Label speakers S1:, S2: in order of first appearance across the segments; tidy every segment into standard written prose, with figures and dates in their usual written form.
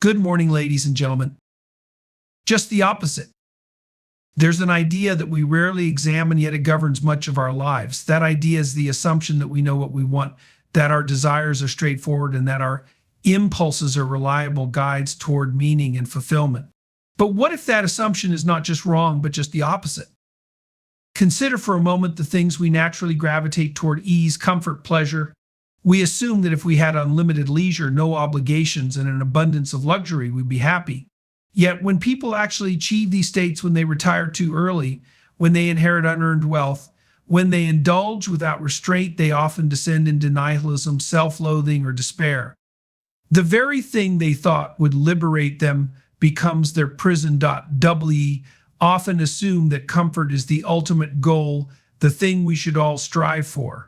S1: Good morning, ladies and gentlemen. Just the opposite. There's an idea that we rarely examine, yet it governs much of our lives. That idea is the assumption that we know what we want, that our desires are straightforward, and that our impulses are reliable guides toward meaning and fulfillment. But what if that assumption is not just wrong, but just the opposite? Consider for a moment the things we naturally gravitate toward: ease, comfort, pleasure. We assume that if we had unlimited leisure, no obligations, and an abundance of luxury, we'd be happy. Yet when people actually achieve these states, when they retire too early, when they inherit unearned wealth, when they indulge without restraint, they often descend into nihilism, self-loathing, or despair. The very thing they thought would liberate them becomes their prison. We often assume that comfort is the ultimate goal, the thing we should all strive for.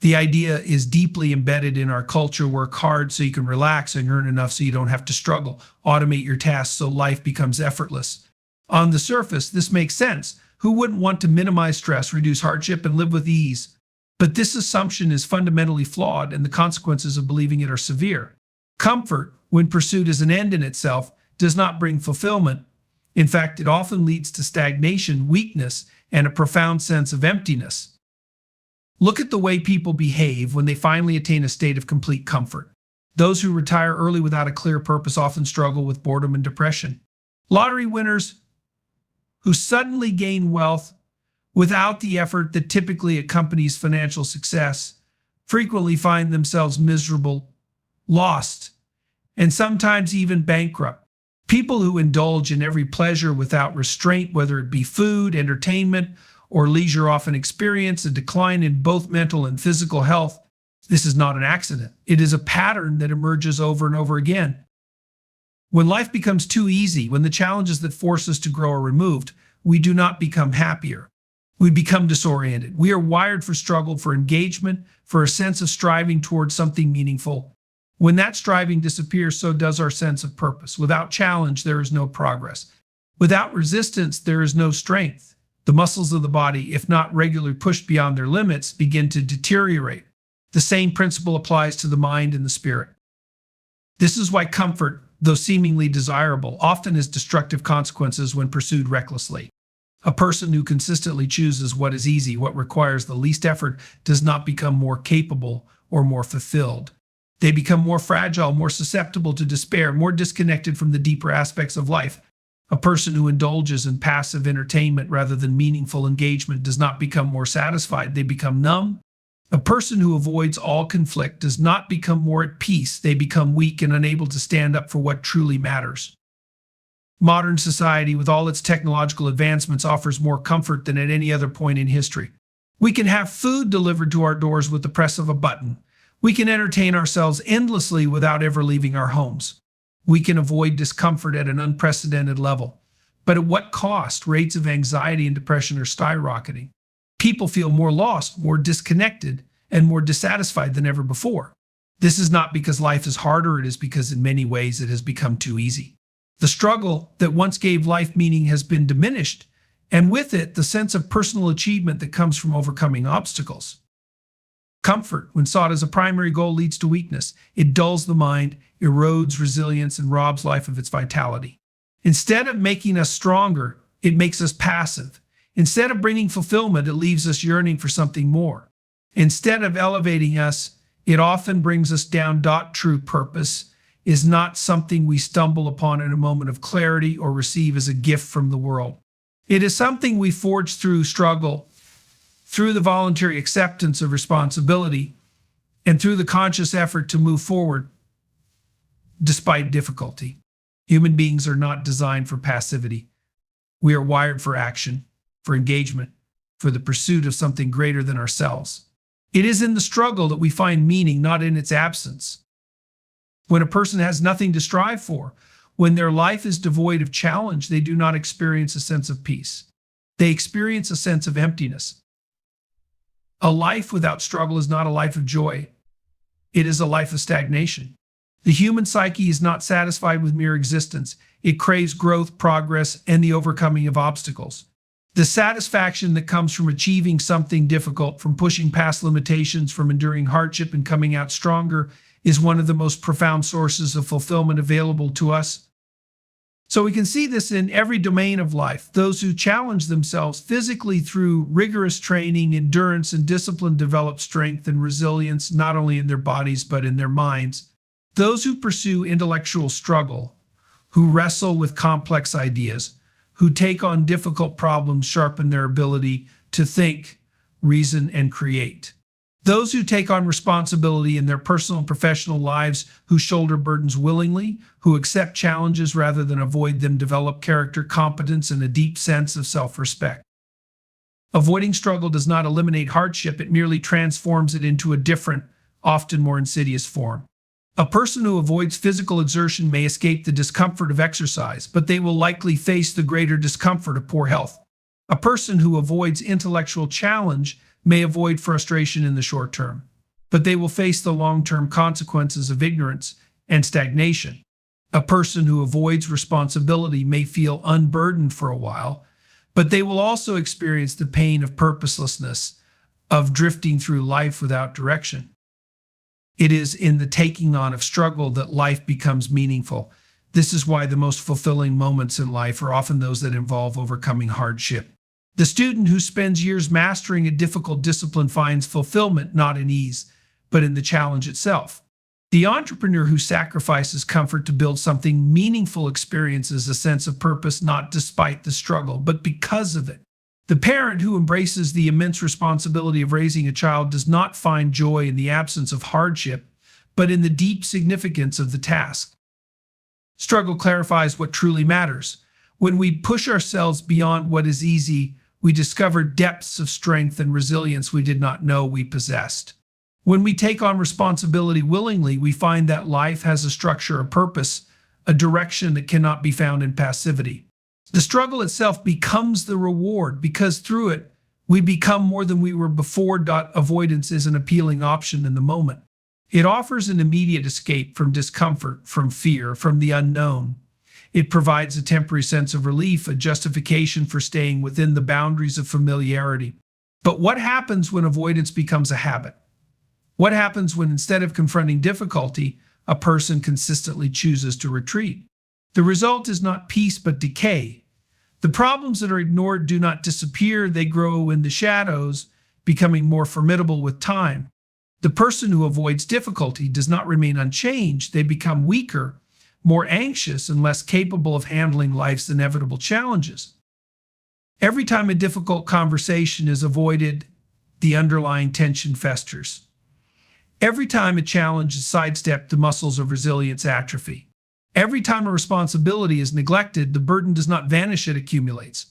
S1: The idea is deeply embedded in our culture. Work hard so you can relax and earn enough so you don't have to struggle. Automate your tasks so life becomes effortless. On the surface, this makes sense. Who wouldn't want to minimize stress, reduce hardship, and live with ease? But this assumption is fundamentally flawed, and the consequences of believing it are severe. Comfort, when pursued as an end in itself, does not bring fulfillment. In fact, it often leads to stagnation, weakness, and a profound sense of emptiness. Look at the way people behave when they finally attain a state of complete comfort. Those who retire early without a clear purpose often struggle with boredom and depression. Lottery winners who suddenly gain wealth without the effort that typically accompanies financial success frequently find themselves miserable, lost, and sometimes even bankrupt. People who indulge in every pleasure without restraint, whether it be food, entertainment, or leisure, often experience a decline in both mental and physical health. This is not an accident. It is a pattern that emerges over and over again. When life becomes too easy, when the challenges that force us to grow are removed, we do not become happier. We become disoriented. We are wired for struggle, for engagement, for a sense of striving towards something meaningful. When that striving disappears, so does our sense of purpose. Without challenge, there is no progress. Without resistance, there is no strength. The muscles of the body, if not regularly pushed beyond their limits, begin to deteriorate. The same principle applies to the mind and the spirit. This is why comfort, though seemingly desirable, often has destructive consequences when pursued recklessly. A person who consistently chooses what is easy, what requires the least effort, does not become more capable or more fulfilled. They become more fragile, more susceptible to despair, more disconnected from the deeper aspects of life. A person who indulges in passive entertainment rather than meaningful engagement does not become more satisfied, they become numb. A person who avoids all conflict does not become more at peace, they become weak and unable to stand up for what truly matters. Modern society, with all its technological advancements, offers more comfort than at any other point in history. We can have food delivered to our doors with the press of a button. We can entertain ourselves endlessly without ever leaving our homes. We can avoid discomfort at an unprecedented level. But at what cost? Rates of anxiety and depression are skyrocketing. People feel more lost, more disconnected, and more dissatisfied than ever before. This is not because life is harder, it is because in many ways it has become too easy. The struggle that once gave life meaning has been diminished, and with it, the sense of personal achievement that comes from overcoming obstacles. Comfort, when sought as a primary goal, leads to weakness. It dulls the mind, erodes resilience, and robs life of its vitality. Instead of making us stronger, it makes us passive. Instead of bringing fulfillment, it leaves us yearning for something more. Instead of elevating us, it often brings us down. True purpose is not something we stumble upon in a moment of clarity or receive as a gift from the world. It is something we forge through struggle, through the voluntary acceptance of responsibility, and through the conscious effort to move forward despite difficulty. Human beings are not designed for passivity. We are wired for action, for engagement, for the pursuit of something greater than ourselves. It is in the struggle that we find meaning, not in its absence. When a person has nothing to strive for, when their life is devoid of challenge, they do not experience a sense of peace. They experience a sense of emptiness. A life without struggle is not a life of joy. It is a life of stagnation. The human psyche is not satisfied with mere existence. It craves growth, progress, and the overcoming of obstacles. The satisfaction that comes from achieving something difficult, from pushing past limitations, from enduring hardship and coming out stronger, is one of the most profound sources of fulfillment available to us. So we can see this in every domain of life. Those who challenge themselves physically through rigorous training, endurance, and discipline develop strength and resilience, not only in their bodies, but in their minds. Those who pursue intellectual struggle, who wrestle with complex ideas, who take on difficult problems, sharpen their ability to think, reason, and create. Those who take on responsibility in their personal and professional lives, who shoulder burdens willingly, who accept challenges rather than avoid them, develop character, competence, and a deep sense of self-respect. Avoiding struggle does not eliminate hardship, it merely transforms it into a different, often more insidious form. A person who avoids physical exertion may escape the discomfort of exercise, but they will likely face the greater discomfort of poor health. A person who avoids intellectual challenge may avoid frustration in the short term, but they will face the long-term consequences of ignorance and stagnation. A person who avoids responsibility may feel unburdened for a while, but they will also experience the pain of purposelessness, of drifting through life without direction. It is in the taking on of struggle that life becomes meaningful. This is why the most fulfilling moments in life are often those that involve overcoming hardship. The student who spends years mastering a difficult discipline finds fulfillment not in ease, but in the challenge itself. The entrepreneur who sacrifices comfort to build something meaningful experiences a sense of purpose not despite the struggle, but because of it. The parent who embraces the immense responsibility of raising a child does not find joy in the absence of hardship, but in the deep significance of the task. Struggle clarifies what truly matters. When we push ourselves beyond what is easy, we discover depths of strength and resilience we did not know we possessed. When we take on responsibility willingly, we find that life has a structure, a purpose, a direction that cannot be found in passivity. The struggle itself becomes the reward because through it, we become more than we were before. Avoidance is an appealing option in the moment. It offers an immediate escape from discomfort, from fear, from the unknown. It provides a temporary sense of relief, a justification for staying within the boundaries of familiarity. But what happens when avoidance becomes a habit? What happens when instead of confronting difficulty, a person consistently chooses to retreat? The result is not peace but decay. The problems that are ignored do not disappear, they grow in the shadows, becoming more formidable with time. The person who avoids difficulty does not remain unchanged, they become weaker, more anxious, and less capable of handling life's inevitable challenges. Every time a difficult conversation is avoided, the underlying tension festers. Every time a challenge is sidestepped, the muscles of resilience atrophy. Every time a responsibility is neglected, the burden does not vanish, it accumulates.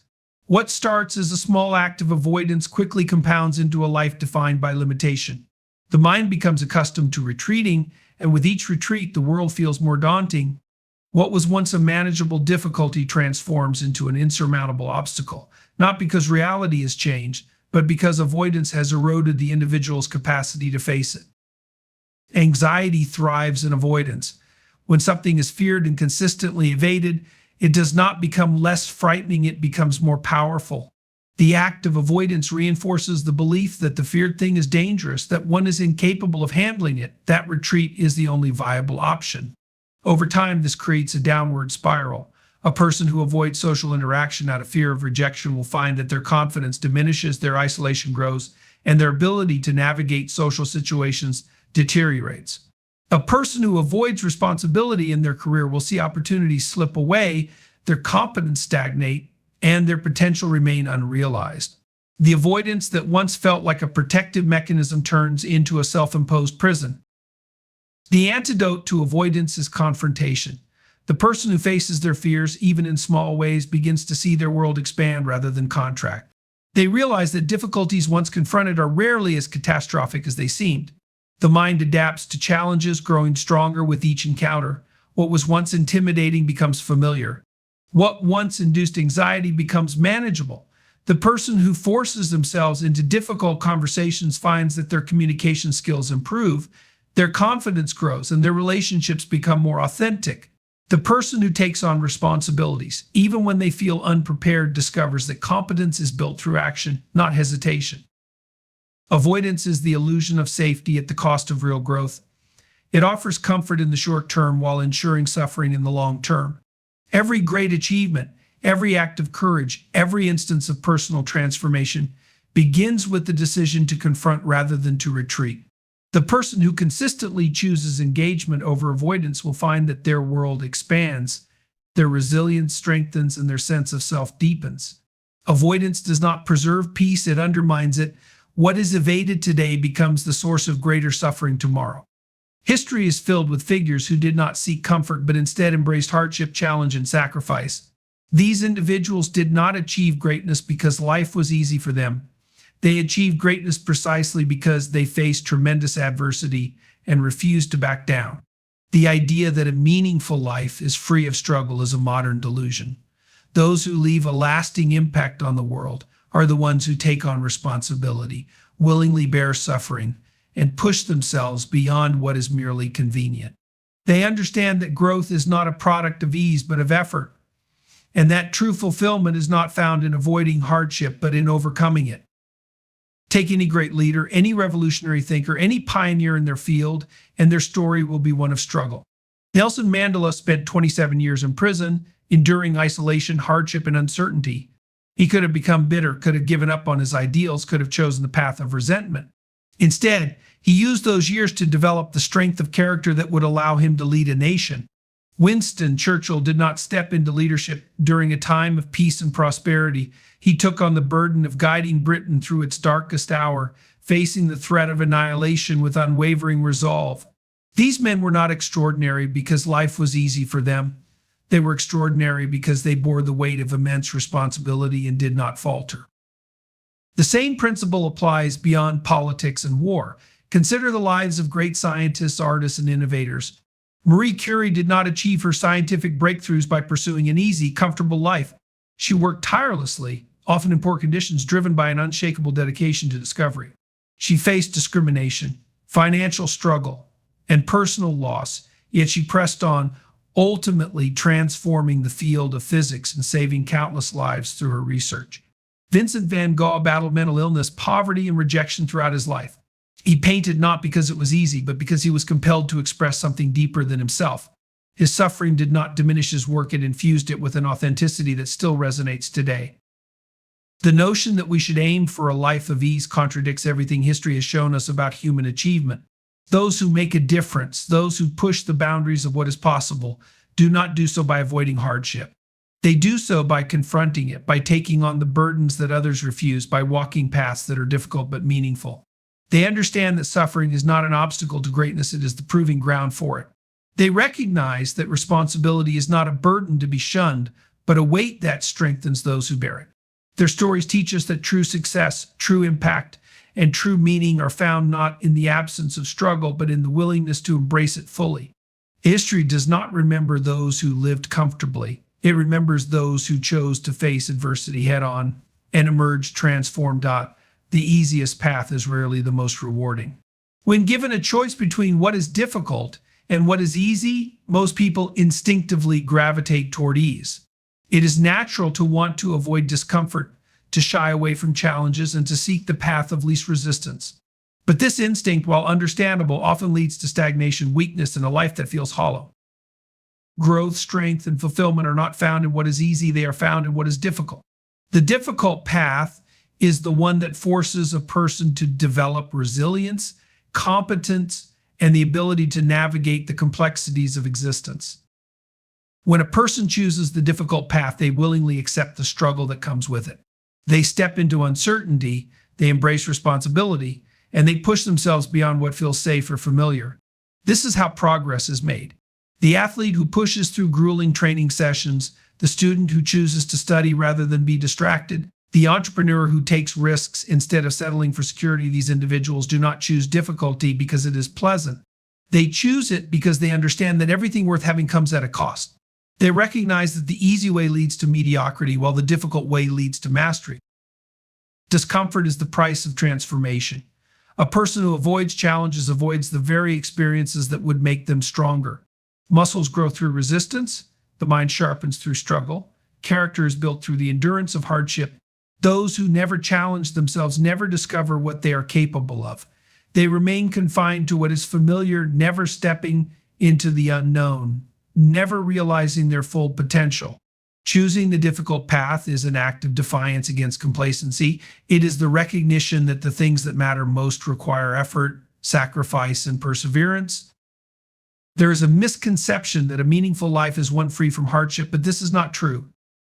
S1: What starts as a small act of avoidance quickly compounds into a life defined by limitation. The mind becomes accustomed to retreating, and with each retreat, the world feels more daunting. What was once a manageable difficulty transforms into an insurmountable obstacle, not because reality has changed, but because avoidance has eroded the individual's capacity to face it. Anxiety thrives in avoidance. When something is feared and consistently evaded, it does not become less frightening, it becomes more powerful. The act of avoidance reinforces the belief that the feared thing is dangerous, that one is incapable of handling it, that retreat is the only viable option. Over time, this creates a downward spiral. A person who avoids social interaction out of fear of rejection will find that their confidence diminishes, their isolation grows, and their ability to navigate social situations deteriorates. A person who avoids responsibility in their career will see opportunities slip away, their competence stagnate, and their potential remain unrealized. The avoidance that once felt like a protective mechanism turns into a self-imposed prison. The antidote to avoidance is confrontation. The person who faces their fears, even in small ways, begins to see their world expand rather than contract. They realize that difficulties once confronted are rarely as catastrophic as they seemed. The mind adapts to challenges, growing stronger with each encounter. What was once intimidating becomes familiar. What once induced anxiety becomes manageable. The person who forces themselves into difficult conversations finds that their communication skills improve, their confidence grows, and their relationships become more authentic. The person who takes on responsibilities, even when they feel unprepared, discovers that competence is built through action, not hesitation. Avoidance is the illusion of safety at the cost of real growth. It offers comfort in the short term while ensuring suffering in the long term. Every great achievement, every act of courage, every instance of personal transformation begins with the decision to confront rather than to retreat. The person who consistently chooses engagement over avoidance will find that their world expands, their resilience strengthens, and their sense of self deepens. Avoidance does not preserve peace, it undermines it. What is evaded today becomes the source of greater suffering tomorrow. History is filled with figures who did not seek comfort but instead embraced hardship, challenge, and sacrifice. These individuals did not achieve greatness because life was easy for them. They achieved greatness precisely because they faced tremendous adversity and refused to back down. The idea that a meaningful life is free of struggle is a modern delusion. Those who leave a lasting impact on the world are the ones who take on responsibility, willingly bear suffering, and push themselves beyond what is merely convenient. They understand that growth is not a product of ease but of effort, and that true fulfillment is not found in avoiding hardship but in overcoming it. Take any great leader, any revolutionary thinker, any pioneer in their field, and their story will be one of struggle. Nelson Mandela spent 27 years in prison, enduring isolation, hardship, and uncertainty. He could have become bitter, could have given up on his ideals, could have chosen the path of resentment. Instead, he used those years to develop the strength of character that would allow him to lead a nation. Winston Churchill did not step into leadership during a time of peace and prosperity. He took on the burden of guiding Britain through its darkest hour, facing the threat of annihilation with unwavering resolve. These men were not extraordinary because life was easy for them. They were extraordinary because they bore the weight of immense responsibility and did not falter. The same principle applies beyond politics and war. Consider the lives of great scientists, artists, and innovators. Marie Curie did not achieve her scientific breakthroughs by pursuing an easy, comfortable life. She worked tirelessly, often in poor conditions, driven by an unshakable dedication to discovery. She faced discrimination, financial struggle, and personal loss, yet she pressed on, ultimately transforming the field of physics and saving countless lives through her research. Vincent van Gogh battled mental illness, poverty, and rejection throughout his life. He painted not because it was easy, but because he was compelled to express something deeper than himself. His suffering did not diminish his work, it infused it with an authenticity that still resonates today. The notion that we should aim for a life of ease contradicts everything history has shown us about human achievement. Those who make a difference, those who push the boundaries of what is possible, do not do so by avoiding hardship. They do so by confronting it, by taking on the burdens that others refuse, by walking paths that are difficult but meaningful. They understand that suffering is not an obstacle to greatness, it is the proving ground for it. They recognize that responsibility is not a burden to be shunned, but a weight that strengthens those who bear it. Their stories teach us that true success, true impact, and true meaning are found not in the absence of struggle, but in the willingness to embrace it fully. History does not remember those who lived comfortably. It remembers those who chose to face adversity head-on and emerged transformed. The easiest path is rarely the most rewarding. When given a choice between what is difficult and what is easy, most people instinctively gravitate toward ease. It is natural to want to avoid discomfort, to shy away from challenges, and to seek the path of least resistance. But this instinct, while understandable, often leads to stagnation, weakness, and a life that feels hollow. Growth, strength, and fulfillment are not found in what is easy, they are found in what is difficult. The difficult path is the one that forces a person to develop resilience, competence, and the ability to navigate the complexities of existence. When a person chooses the difficult path, they willingly accept the struggle that comes with it. They step into uncertainty, they embrace responsibility, and they push themselves beyond what feels safe or familiar. This is how progress is made. The athlete who pushes through grueling training sessions, the student who chooses to study rather than be distracted, the entrepreneur who takes risks instead of settling for security. These individuals do not choose difficulty because it is pleasant. They choose it because they understand that everything worth having comes at a cost. They recognize that the easy way leads to mediocrity while the difficult way leads to mastery. Discomfort is the price of transformation. A person who avoids challenges avoids the very experiences that would make them stronger. Muscles grow through resistance. The mind sharpens through struggle. Character is built through the endurance of hardship. Those who never challenge themselves never discover what they are capable of. They remain confined to what is familiar, never stepping into the unknown, never realizing their full potential. Choosing the difficult path is an act of defiance against complacency. It is the recognition that the things that matter most require effort, sacrifice, and perseverance. There is a misconception that a meaningful life is one free from hardship, but this is not true.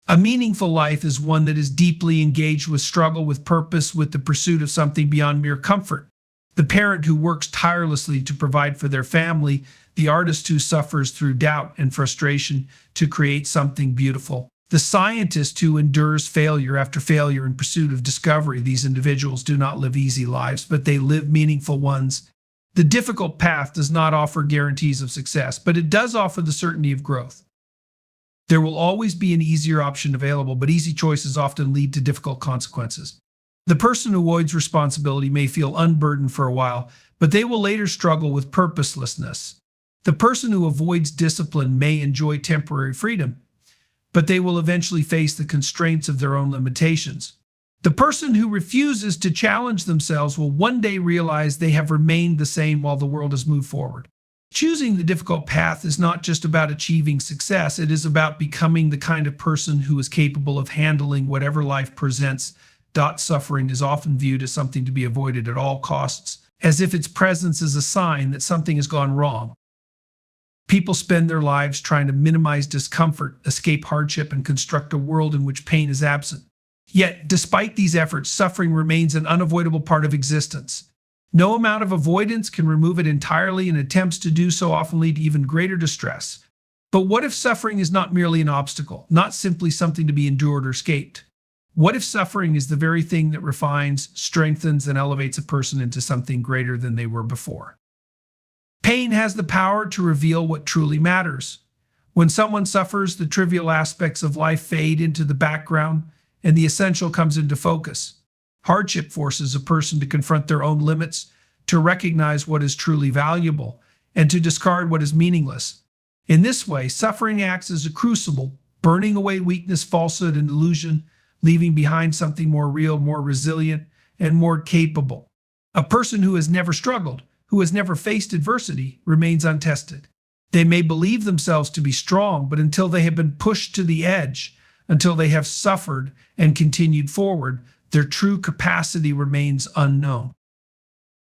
S1: A meaningful life is one that is deeply engaged with struggle, with purpose, with the pursuit of something beyond mere comfort. The parent who works tirelessly to provide for their family, the artist who suffers through doubt and frustration to create something beautiful, the scientist who endures failure after failure in pursuit of discovery. These individuals do not live easy lives, but they live meaningful ones. The difficult path does not offer guarantees of success, but it does offer the certainty of growth. There will always be an easier option available, but easy choices often lead to difficult consequences. The person who avoids responsibility may feel unburdened for a while, but they will later struggle with purposelessness. The person who avoids discipline may enjoy temporary freedom, but they will eventually face the constraints of their own limitations. The person who refuses to challenge themselves will one day realize they have remained the same while the world has moved forward. Choosing the difficult path is not just about achieving success, it is about becoming the kind of person who is capable of handling whatever life presents. Suffering is often viewed as something to be avoided at all costs, as if its presence is a sign that something has gone wrong. People spend their lives trying to minimize discomfort, escape hardship, and construct a world in which pain is absent. Yet, despite these efforts, suffering remains an unavoidable part of existence. No amount of avoidance can remove it entirely, and attempts to do so often lead to even greater distress. But what if suffering is not merely an obstacle, not simply something to be endured or escaped? What if suffering is the very thing that refines, strengthens, and elevates a person into something greater than they were before? Pain has the power to reveal what truly matters. When someone suffers, the trivial aspects of life fade into the background, and the essential comes into focus. Hardship forces a person to confront their own limits, to recognize what is truly valuable, and to discard what is meaningless. In this way, suffering acts as a crucible, burning away weakness, falsehood, and illusion, leaving behind something more real, more resilient, and more capable. A person who has never struggled, who has never faced adversity, remains untested. They may believe themselves to be strong, but until they have been pushed to the edge, until they have suffered and continued forward, their true capacity remains unknown.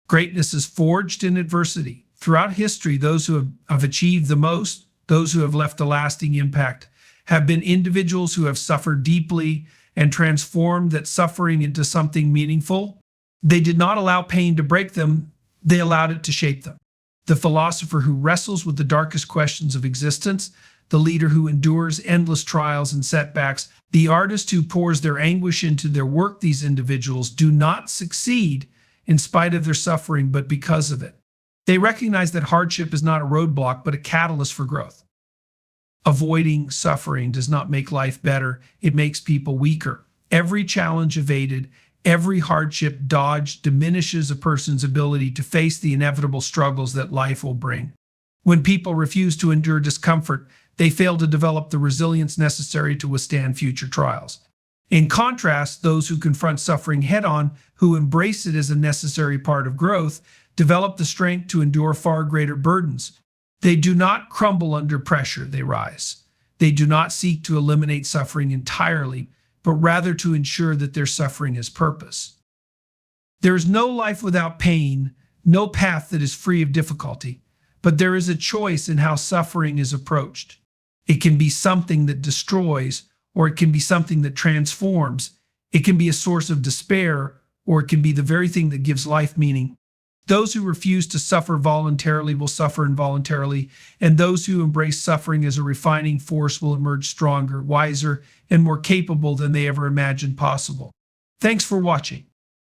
S1: Greatness is forged in adversity. Throughout history, those who have achieved the most, those who have left a lasting impact, have been individuals who have suffered deeply and transformed that suffering into something meaningful. They did not allow pain to break them, they allowed it to shape them. The philosopher who wrestles with the darkest questions of existence, the leader who endures endless trials and setbacks, the artist who pours their anguish into their work, these individuals do not succeed in spite of their suffering, but because of it. They recognize that hardship is not a roadblock, but a catalyst for growth. Avoiding suffering does not make life better, it makes people weaker. Every challenge evaded, every hardship dodged diminishes a person's ability to face the inevitable struggles that life will bring. When people refuse to endure discomfort, they fail to develop the resilience necessary to withstand future trials. In contrast, those who confront suffering head-on, who embrace it as a necessary part of growth, develop the strength to endure far greater burdens. They do not crumble under pressure, they rise. They do not seek to eliminate suffering entirely, but rather to ensure that their suffering has purpose. There is no life without pain, no path that is free of difficulty, but there is a choice in how suffering is approached. It can be something that destroys, or it can be something that transforms. It can be a source of despair, or it can be the very thing that gives life meaning. Those who refuse to suffer voluntarily will suffer involuntarily, and those who embrace suffering as a refining force will emerge stronger, wiser, and more capable than they ever imagined possible. Thanks for watching.